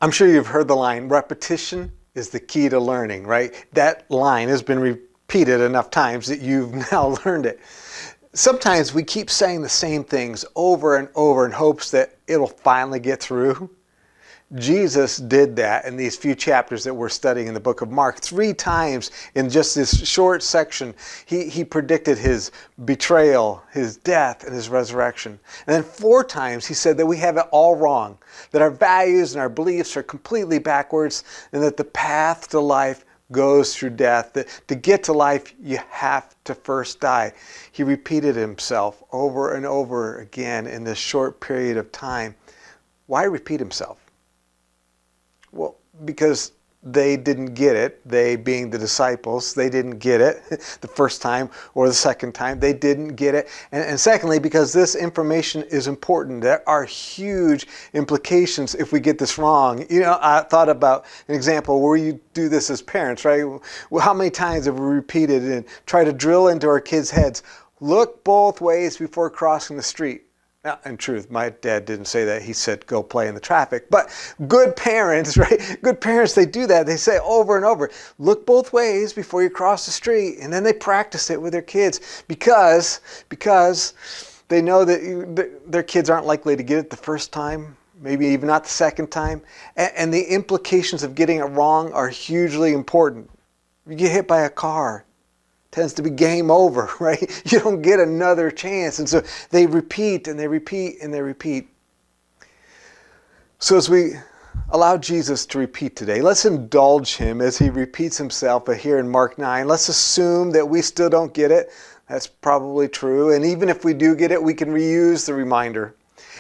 I'm sure you've heard the line, repetition is the key to learning, right? That line has been repeated enough times that you've now learned it. Sometimes we keep saying the same things over and over in hopes that it'll finally get through. Jesus did that in these few chapters that we're studying in the book of Mark. 3 times in just this short section, he predicted his betrayal, his death, and his resurrection. And then 4 times he said that we have it all wrong, that our values and our beliefs are completely backwards, and that the path to life goes through death. That to get to life, you have to first die. He repeated himself over and over again in this short period of time. Why repeat himself? Well, because they didn't get it. They, being the disciples, they didn't get it the first time or the second time. They didn't get it. And secondly, because this information is important. There are huge implications if we get this wrong. You know, I thought about an example where you do this as parents, right? Well, how many times have we repeated and try to drill into our kids' heads, look both ways before crossing the street? Now, in truth, my dad didn't say that. He said, go play in the traffic. But good parents, right? Good parents, they do that. They say over and over, look both ways before you cross the street. And then they practice it with their kids because they know that their kids aren't likely to get it the first time, maybe even not the second time. And the implications of getting it wrong are hugely important. You get hit by a car, tends to be game over, right? You don't get another chance. And so they repeat and they repeat and they repeat. So as we allow Jesus to repeat today, let's indulge him as he repeats himself. But here in Mark 9, let's assume that we still don't get it. That's probably true. And even if we do get it, we can reuse the reminder.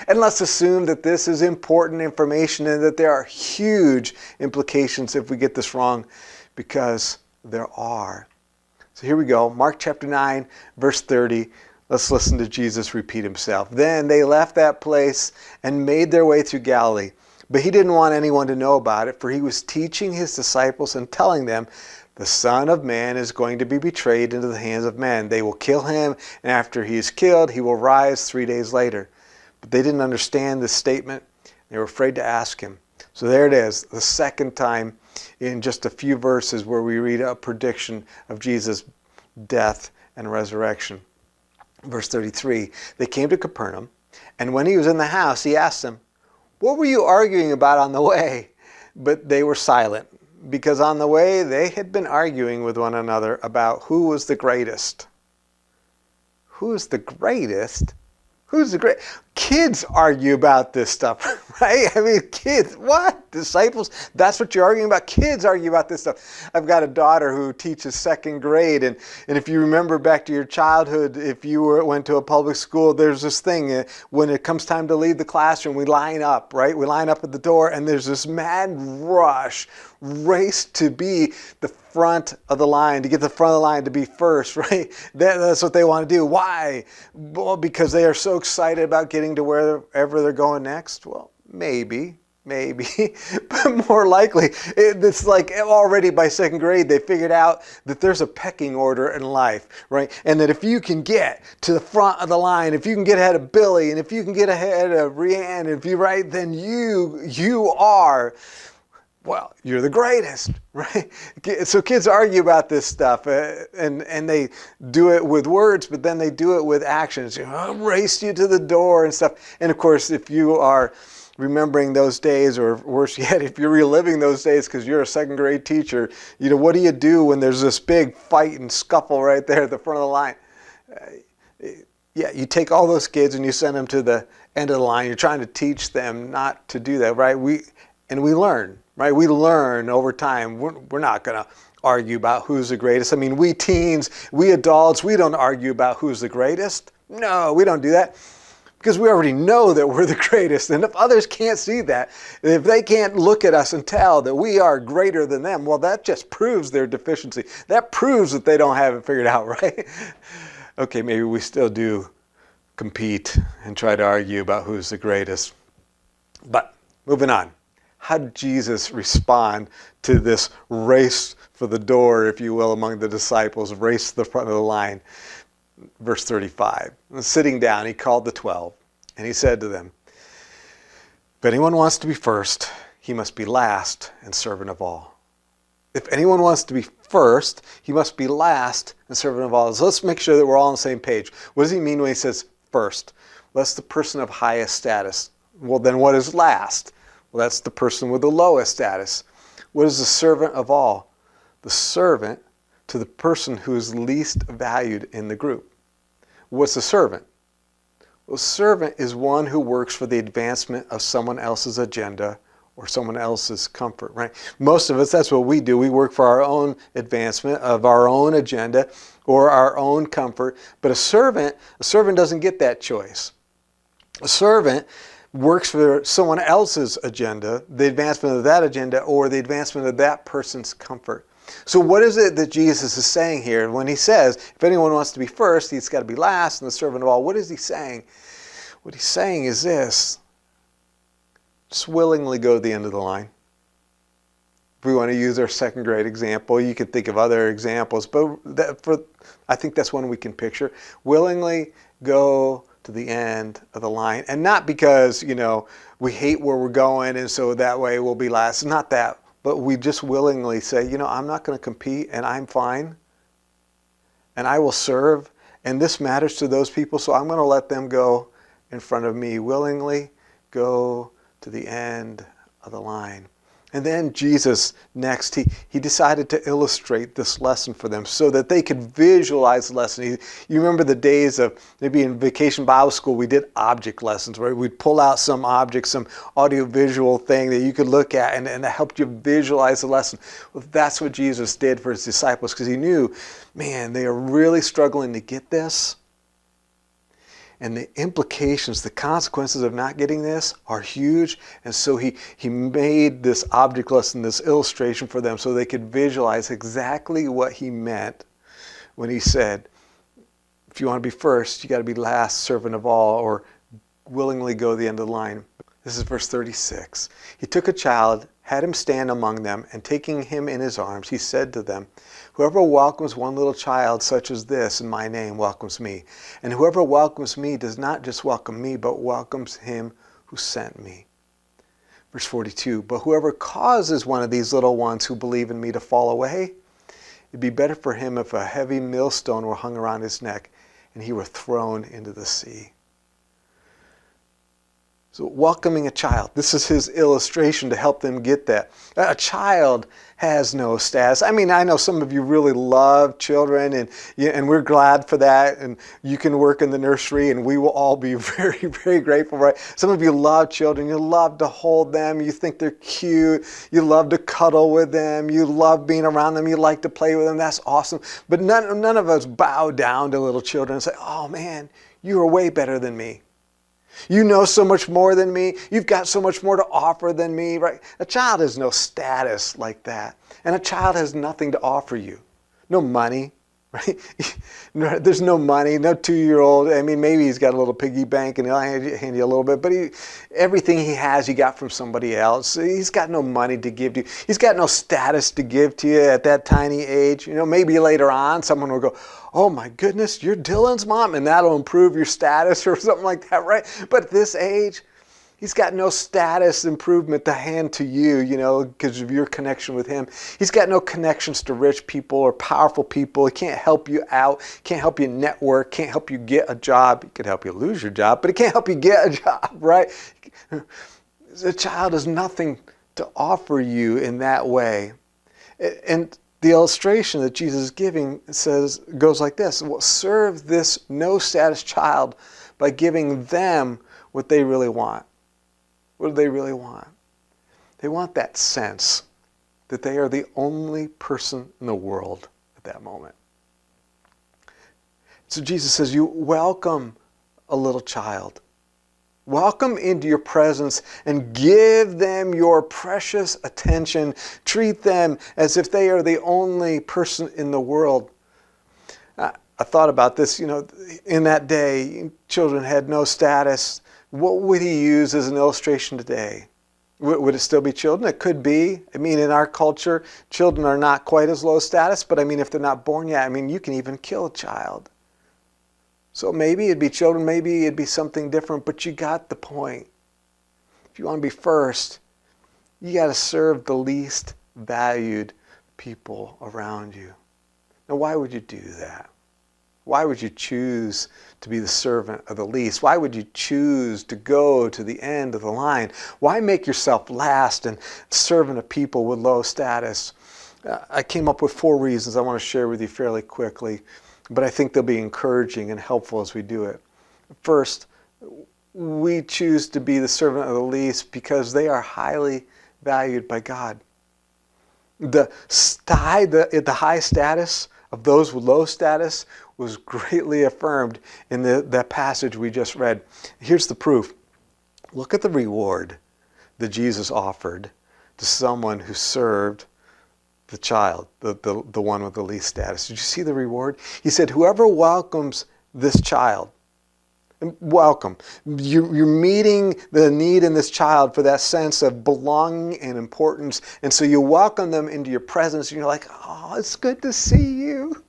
And let's assume that this is important information and that there are huge implications if we get this wrong, because there are. So here we go, Mark chapter 9, verse 30. Let's listen to Jesus repeat himself. Then they left that place and made their way through Galilee. But he didn't want anyone to know about it, for he was teaching his disciples and telling them, the Son of Man is going to be betrayed into the hands of men. They will kill him, and after he is killed, he will rise 3 days later. But they didn't understand this statement. They were afraid to ask him. So there it is, the second time in just a few verses where we read a prediction of Jesus' death and resurrection. Verse 33, they came to Capernaum, and when he was in the house, he asked them, what were you arguing about on the way? But they were silent, because on the way they had been arguing with one another about who was the greatest. Who's the greatest? Who's the great? Kids argue about this stuff, right? I mean, kids, what? Disciples? That's what you're arguing about? Kids argue about this stuff. I've got a daughter who teaches second grade, and if you remember back to your childhood, if you went to a public school, there's this thing, when it comes time to leave the classroom, we line up, right? We line up at the door, and there's this mad rush, race to be the front of the line, to get to the front of the line, to be first, right? That's what they want to do. Why? Well, because they are so excited about getting to wherever they're going next. Well, maybe, but more likely, it's like already by second grade, they figured out that there's a pecking order in life, right? And that if you can get to the front of the line, if you can get ahead of Billy, and if you can get ahead of Rianne, if you're right, then you are, well, you're the greatest, right? So kids argue about this stuff, and they do it with words, but then they do it with actions. I'll race you to the door and stuff. And of course, if you are remembering those days, or worse yet, if you're reliving those days because you're a second grade teacher, what do you do when there's this big fight and scuffle right there at the front of the line? Yeah, you take all those kids and you send them to the end of the line. You're trying to teach them not to do that, right? We learn. Right? We learn over time. We're not going to argue about who's the greatest. I mean, we teens, we adults, we don't argue about who's the greatest. No, we don't do that, because we already know that we're the greatest. And if others can't see that, if they can't look at us and tell that we are greater than them, well, that just proves their deficiency. That proves that they don't have it figured out, right? Okay, maybe we still do compete and try to argue about who's the greatest. But moving on. How did Jesus respond to this race for the door, if you will, among the disciples, race to the front of the line? Verse 35, sitting down, he called the 12, and he said to them, if anyone wants to be first, he must be last and servant of all. If anyone wants to be first, he must be last and servant of all. So let's make sure that we're all on the same page. What does he mean when he says first? Well, that's the person of highest status. Well, then what is last? Well, that's the person with the lowest status. What is the servant of all? The servant to the person who is least valued in the group. What's a servant? Well, a servant is one who works for the advancement of someone else's agenda or someone else's comfort, right? Most of us, that's what we do. We work for our own advancement of our own agenda or our own comfort. But a servant doesn't get that choice. A servant works for someone else's agenda, the advancement of that agenda, or the advancement of that person's comfort. So what is it that Jesus is saying here when he says, if anyone wants to be first, he's got to be last and the servant of all? What is he saying? What he's saying is this: just willingly go to the end of the line. If we want to use our second grade example, you can think of other examples, but I think that's one we can picture. Willingly go to the end of the line. And not because, we hate where we're going and so that way we'll be last. Not that. But we just willingly say, I'm not going to compete and I'm fine. And I will serve. And this matters to those people, so I'm going to let them go in front of me. Willingly go to the end of the line. And then Jesus, next, he decided to illustrate this lesson for them so that they could visualize the lesson. You remember the days of maybe in Vacation Bible School, we did object lessons, where we'd pull out some object, some audiovisual thing that you could look at, and that helped you visualize the lesson. Well, that's what Jesus did for his disciples, because he knew, man, they are really struggling to get this. And the implications, the consequences of not getting this are huge. And so he made this object lesson, this illustration for them so they could visualize exactly what he meant when he said, if you want to be first, you got to be last, servant of all, or willingly go to the end of the line. This is verse 36. He took a child, had him stand among them, and taking him in his arms, he said to them, whoever welcomes one little child such as this in my name welcomes me. And whoever welcomes me does not just welcome me, but welcomes him who sent me. Verse 42, but whoever causes one of these little ones who believe in me to fall away, it'd be better for him if a heavy millstone were hung around his neck and he were thrown into the sea. So welcoming a child. This is his illustration to help them get that. A child has no status. I mean, I know some of you really love children, and we're glad for that. And you can work in the nursery, and we will all be very, very grateful, right? Some of you love children. You love to hold them. You think they're cute. You love to cuddle with them. You love being around them. You like to play with them. That's awesome. But none of us bow down to little children and say, oh man, you are way better than me. You know so much more than me. You've got so much more to offer than me, right? A child has no status like that. And a child has nothing to offer you. No money, right? There's no money, no 2-year-old. I mean, maybe he's got a little piggy bank and he'll hand you a little bit, but everything he has, he got from somebody else. He's got no money to give to you. He's got no status to give to you at that tiny age. Maybe later on someone will go, oh my goodness, you're Dylan's mom, and that'll improve your status or something like that, right? But at this age, he's got no status improvement to hand to you, because of your connection with him. He's got no connections to rich people or powerful people. He can't help you out, can't help you network, can't help you get a job. He could help you lose your job, but he can't help you get a job, right? The child has nothing to offer you in that way. And the illustration that Jesus is giving goes like this: well, serve this no status child by giving them what they really want. What do they really want? They want that sense that they are the only person in the world at that moment. So Jesus says, you welcome a little child. Welcome into your presence and give them your precious attention. Treat them as if they are the only person in the world. I thought about this, in that day, children had no status. What would he use as an illustration today? Would it still be children? It could be. I mean, in our culture, children are not quite as low status, but I mean, if they're not born yet, you can even kill a child. So maybe it'd be children, maybe it'd be something different, but you got the point. If you want to be first, You got to serve the least valued people around you. Now, why would you do that? Why would you choose to be the servant of the least? Why would you choose to go to the end of the line? Why make yourself last and servant of people with low status? I came up with 4 reasons I want to share with you fairly quickly, but I think they'll be encouraging and helpful as we do it. First, we choose to be the servant of the least because they are highly valued by God. The high status of those with low status was greatly affirmed in that passage we just read. Here's the proof. Look at the reward that Jesus offered to someone who served the child, the one with the least status. Did you see the reward? He said, whoever welcomes this child, welcome. You're meeting the need in this child for that sense of belonging and importance. And so you welcome them into your presence and you're like, oh, it's good to see you.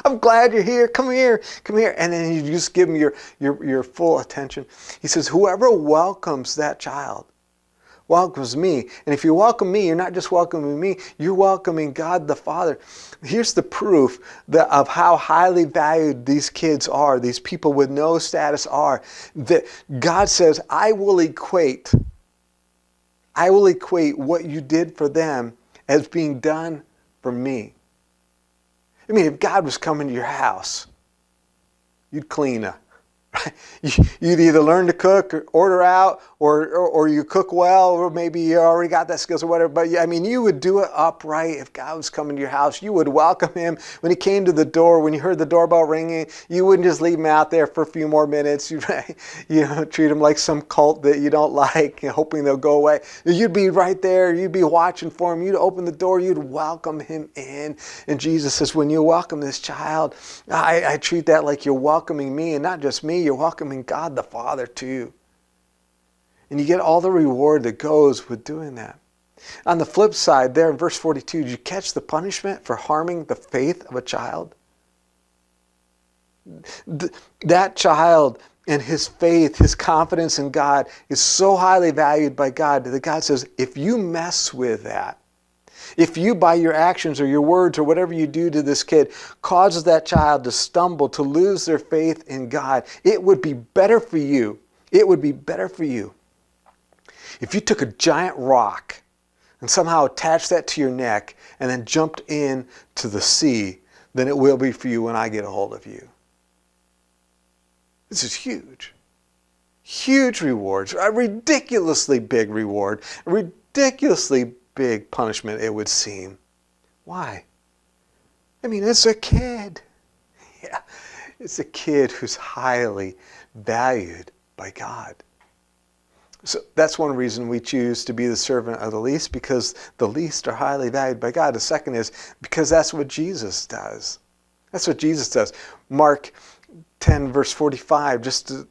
I'm glad you're here. Come here. Come here. And then you just give them your full attention. He says, whoever welcomes that child welcomes me. And if you welcome me, you're not just welcoming me, you're welcoming God the Father. Here's the proof of how highly valued these kids are, these people with no status are, that God says, I will equate what you did for them as being done for me. I mean, if God was coming to your house, you'd clean up. You'd either learn to cook or order out or you cook well, or maybe you already got that skills or whatever. But I mean, you would do it upright. If God was coming to your house, you would welcome him. When he came to the door, when you heard the doorbell ringing, you wouldn't just leave him out there for a few more minutes. You'd treat him like some cult that you don't like, hoping they'll go away. You'd be right there. You'd be watching for him. You'd open the door. You'd welcome him in. And Jesus says, when you welcome this child, I treat that like you're welcoming me, and not just me, you're welcoming God the Father too. And you get all the reward that goes with doing that. On the flip side, there in verse 42, did you catch the punishment for harming the faith of a child? That child and his faith, his confidence in God is so highly valued by God that God says, if you mess with that, if you, by your actions or your words or whatever you do to this kid, causes that child to stumble, to lose their faith in God, it would be better for you. It would be better for you if you took a giant rock and somehow attached that to your neck and then jumped into the sea than it will be for you when I get a hold of you. This is huge. Huge rewards. A ridiculously big reward. A ridiculously big punishment, it would seem. Why? I mean, it's a kid. Yeah, it's a kid who's highly valued by God. So that's one reason we choose to be the servant of the least, because the least are highly valued by God. The second is because that's what Jesus does. That's what Jesus does. Mark 10 verse 45, just a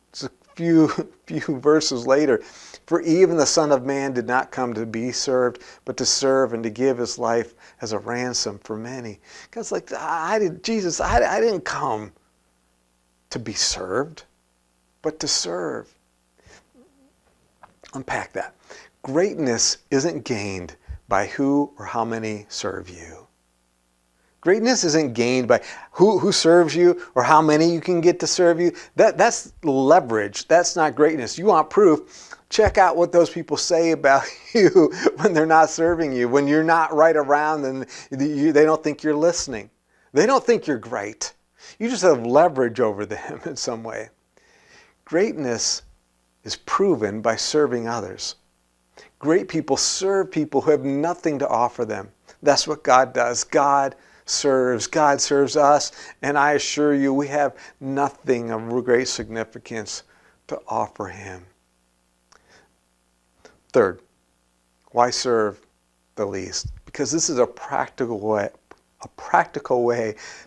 few verses later. For even the Son of Man did not come to be served, but to serve and to give his life as a ransom for many. God's like, I didn't come to be served, but to serve. Unpack that. Greatness isn't gained by who or how many serve you. Greatness isn't gained by who serves you or how many you can get to serve you. That's leverage. That's not greatness. You want proof? Check out what those people say about you when they're not serving you, when you're not right around and they don't think you're listening. They don't think you're great. You just have leverage over them in some way. Greatness is proven by serving others. Great people serve people who have nothing to offer them. That's what God does. God serves us, and I assure you we have nothing of great significance to offer him. Third, why serve the least? Because this is a practical way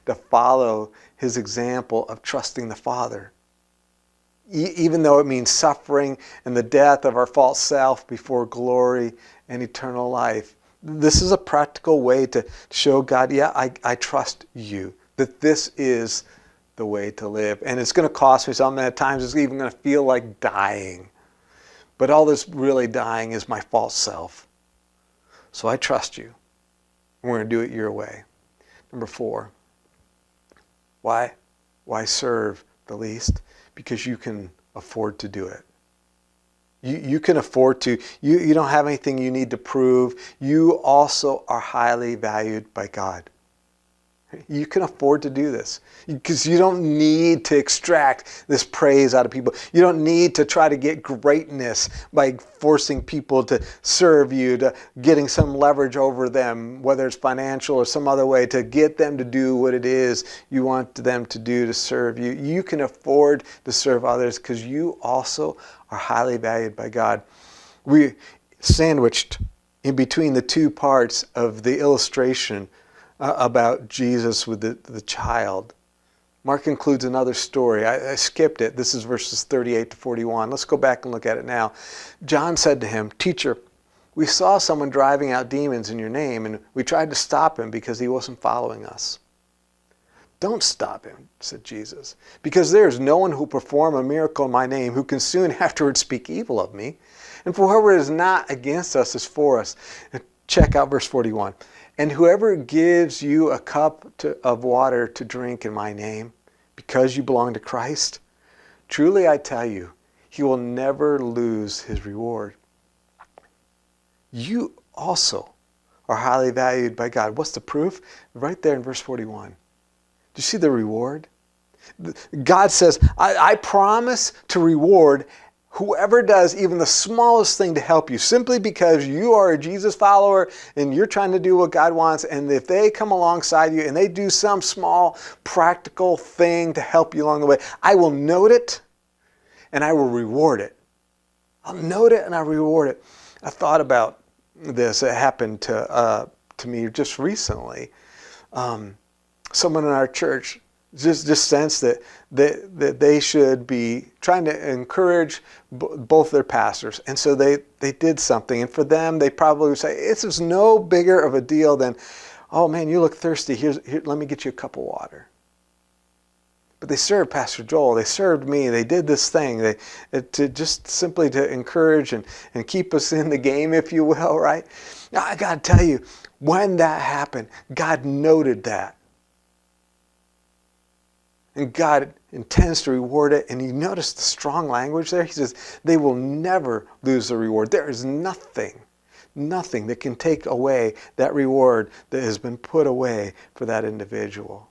to follow his example of trusting the Father. Even though it means suffering and the death of our false self before glory and eternal life. This is a practical way to show God, yeah, I trust you, that this is the way to live. And it's going to cost me something. At times it's even going to feel like dying. But all that's really dying is my false self. So I trust you. We're going to do it your way. Number 4, why? Why serve the least? Because you can afford to do it. You can afford to. You don't have anything you need to prove. You also are highly valued by God. You can afford to do this because you don't need to extract this praise out of people. You don't need to try to get greatness by forcing people to serve you, to getting some leverage over them, whether it's financial or some other way, to get them to do what it is you want them to do to serve you. You can afford to serve others because you also are highly valued by God. We sandwiched in between the two parts of the illustration about Jesus with the child. Mark includes another story. I skipped it. This is verses 38 to 41. Let's go back and look at it now. John said to him, "Teacher, we saw someone driving out demons in your name, and we tried to stop him because he wasn't following us." "Don't stop him," said Jesus, "because there is no one who perform a miracle in my name who can soon afterwards speak evil of me. And for whoever is not against us is for us." Check out verse 41. "And whoever gives you a cup of water to drink in my name, because you belong to Christ, truly I tell you, he will never lose his reward." You also are highly valued by God. What's the proof? Right there in verse 41. Do you see the reward? God says, I promise to reward whoever does even the smallest thing to help you, simply because you are a Jesus follower and you're trying to do what God wants. And if they come alongside you and they do some small practical thing to help you along the way, I will note it and I will reward it. I'll note it and I'll reward it. I thought about this. It happened to me just recently. Someone in our church just sensed that they should be trying to encourage both their pastors. And so they did something. And for them, they probably would say, "This is no bigger of a deal than, oh man, you look thirsty. Here, let me get you a cup of water." But they served Pastor Joel. They served me. They did this thing to just simply to encourage and keep us in the game, if you will, right? Now, I got to tell you, when that happened, God noted that. And God intends to reward it. And you notice the strong language there? He says, they will never lose the reward. There is nothing that can take away that reward that has been put away for that individual.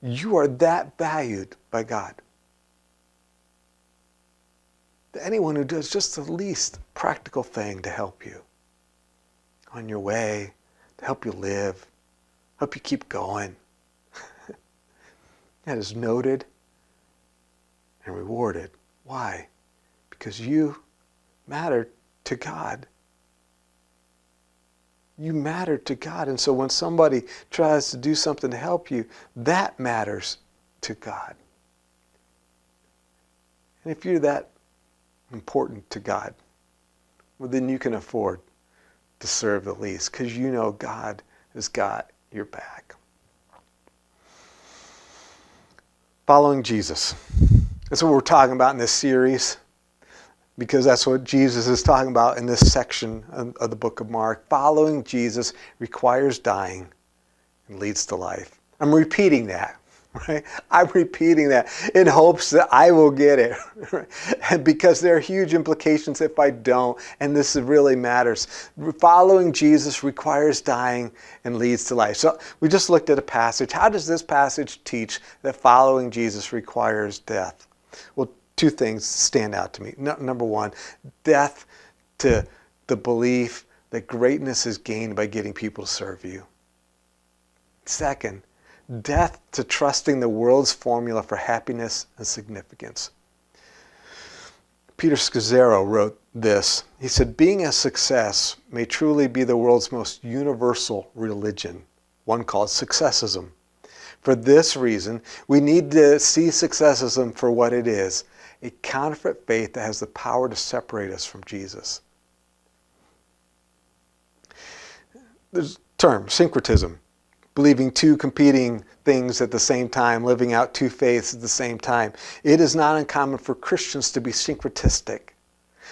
You are that valued by God. Anyone who does just the least practical thing to help you on your way, to help you live, help you keep going, that is noted and rewarded. Why? Because you matter to God. You matter to God. And so when somebody tries to do something to help you, that matters to God. And if you're that important to God, well, then you can afford to serve the least, because you know God has got your back. Following Jesus. That's what we're talking about in this series, because that's what Jesus is talking about in this section of the book of Mark. Following Jesus requires dying and leads to life. I'm repeating that, right? I'm repeating that in hopes that I will get it, right? Because there are huge implications if I don't, and this really matters. Following Jesus requires dying and leads to life. So we just looked at a passage. How does this passage teach that following Jesus requires death? Well, two things stand out to me. Number one, death to the belief that greatness is gained by getting people to serve you. Second, death to trusting the world's formula for happiness and significance. Peter Scazzero wrote this. He said, "Being a success may truly be the world's most universal religion, one called successism. For this reason, we need to see successism for what it is, a counterfeit faith that has the power to separate us from Jesus." There's a term, syncretism, believing two competing things at the same time, living out two faiths at the same time. It is not uncommon for Christians to be syncretistic.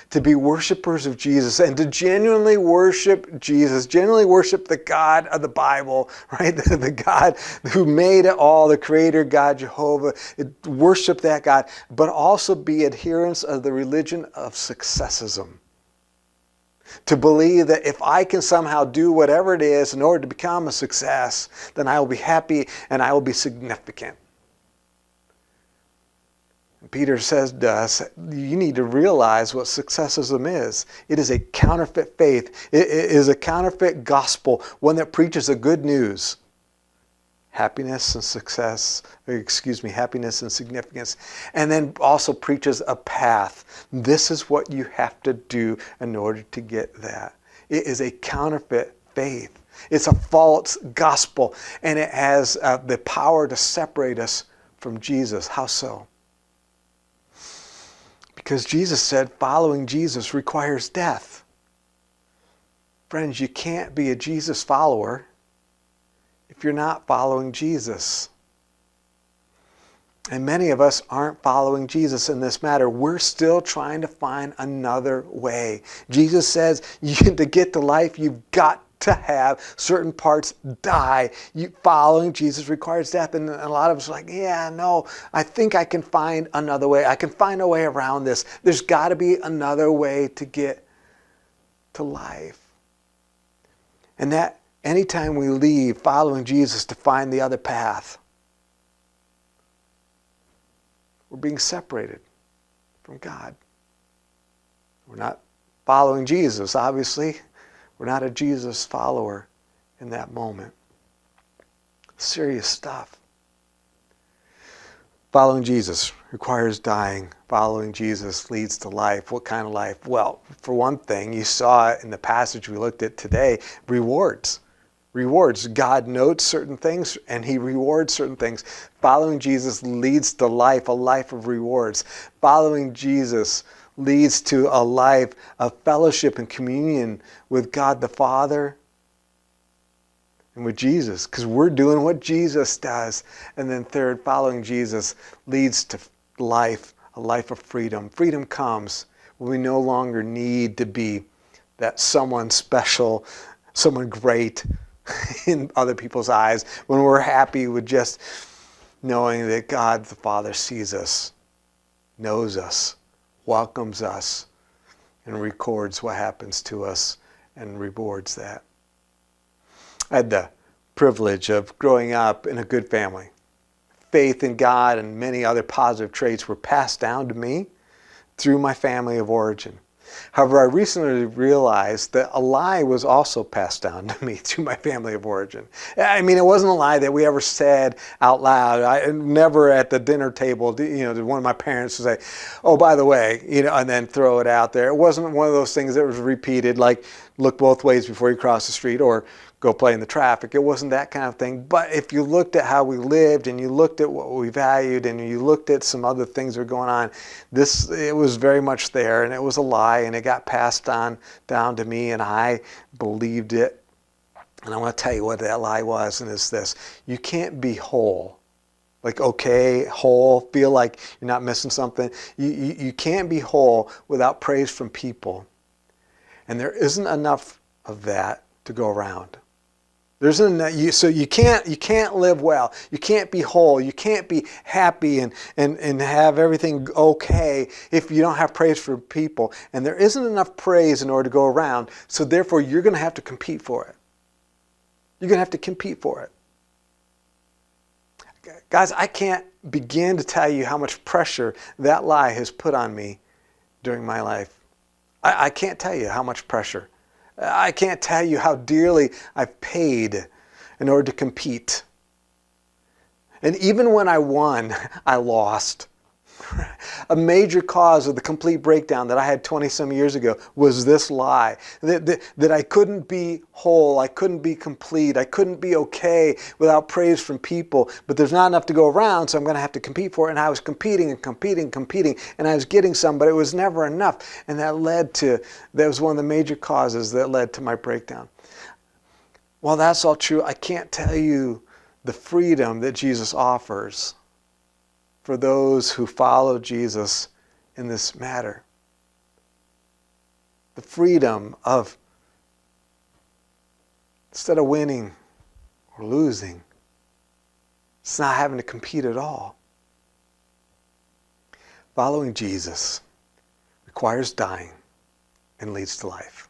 to be worshipers of Jesus and to genuinely worship Jesus, genuinely worship the God of the Bible, right? The God who made it all, the creator God, Jehovah, worship that God, but also be adherents of the religion of successism. To believe that if I can somehow do whatever it is in order to become a success, then I will be happy and I will be significant. Peter says to us, you need to realize what successism is. It is a counterfeit faith. It is a counterfeit gospel, one that preaches a good news. Happiness and significance. And then also preaches a path. This is what you have to do in order to get that. It is a counterfeit faith. It's a false gospel. And it has the power to separate us from Jesus. How so? Because Jesus said following Jesus requires death. Friends, you can't be a Jesus follower if you're not following Jesus. And many of us aren't following Jesus in this matter. We're still trying to find another way. Jesus says to get to life, you've got to have certain parts die. Following Jesus requires death. And a lot of us are like, yeah, no, I think I can find another way. I can find a way around this. There's got to be another way to get to life. And that anytime we leave following Jesus to find the other path, we're being separated from God. We're not following Jesus, obviously. We're not a Jesus follower in that moment. Serious stuff. Following Jesus requires dying. Following Jesus leads to life. What kind of life? Well, for one thing, you saw in the passage we looked at today, rewards. Rewards. God notes certain things and he rewards certain things. Following Jesus leads to life, a life of rewards. Following Jesus leads to a life of fellowship and communion with God the Father and with Jesus, because we're doing what Jesus does. And then third, following Jesus leads to life, a life of freedom. Freedom comes when we no longer need to be that someone special, someone great in other people's eyes, when we're happy with just knowing that God the Father sees us, knows us, welcomes us, and records what happens to us and rewards that. I had the privilege of growing up in a good family. Faith in God and many other positive traits were passed down to me through my family of origin. However, I recently realized that a lie was also passed down to me through my family of origin. I mean, it wasn't a lie that we ever said out loud. I never at the dinner table, did one of my parents say, "Oh, by the way," and then throw it out there. It wasn't one of those things that was repeated, like look both ways before you cross the street or go play in the traffic. It wasn't that kind of thing. But if you looked at how we lived and you looked at what we valued and you looked at some other things that were going on, it was very much there, and it was a lie, and it got passed on down to me, and I believed it. And I want to tell you what that lie was, and it's this: you can't be whole. Like, okay, whole, feel like you're not missing something. You can't be whole without praise from people. And there isn't enough of that to go around. So you can't live well. You can't be whole. You can't be happy and have everything okay if you don't have praise for people. And there isn't enough praise in order to go around. So therefore, you're going to have to compete for it. You're going to have to compete for it. Guys, I can't begin to tell you how much pressure that lie has put on me during my life. I can't tell you how much pressure. I can't tell you how dearly I've paid in order to compete. And even when I won, I lost. A major cause of the complete breakdown that I had 20-some years ago was this lie. That I couldn't be whole, I couldn't be complete, I couldn't be okay without praise from people. But there's not enough to go around, so I'm going to have to compete for it. And I was competing, and I was getting some, but it was never enough. And that was one of the major causes that led to my breakdown. While that's all true, I can't tell you the freedom that Jesus offers for those who follow Jesus in this matter. the freedom of, instead of winning or losing, it's not having to compete at all. Following Jesus requires dying and leads to life.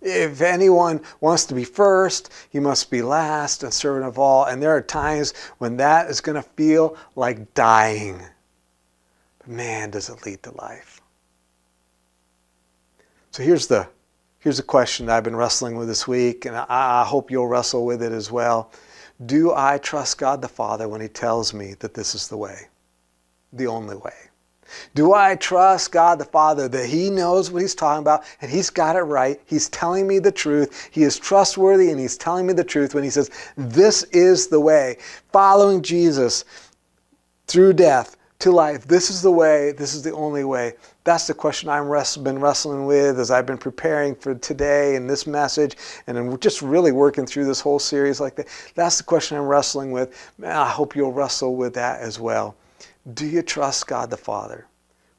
If anyone wants to be first, he must be last and servant of all. And there are times when that is going to feel like dying. But man, does it lead to life. So here's the question that I've been wrestling with this week, and I hope you'll wrestle with it as well. Do I trust God the Father when he tells me that this is the way, the only way? Do I trust God the Father that he knows what he's talking about and he's got it right? He's telling me the truth. He is trustworthy and he's telling me the truth when he says, this is the way. Following Jesus through death to life. This is the way. This is the only way. That's the question I've been wrestling with as I've been preparing for today and this message, and I'm just really working through this whole series like that. That's the question I'm wrestling with. Man, I hope you'll wrestle with that as well. Do you trust God the Father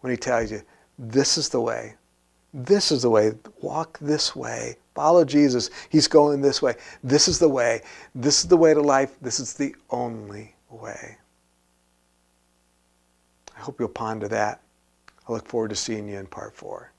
when he tells you, this is the way? This is the way. Walk this way. Follow Jesus. He's going this way. This is the way. This is the way to life. This is the only way. I hope you'll ponder that. I look forward to seeing you in part 4.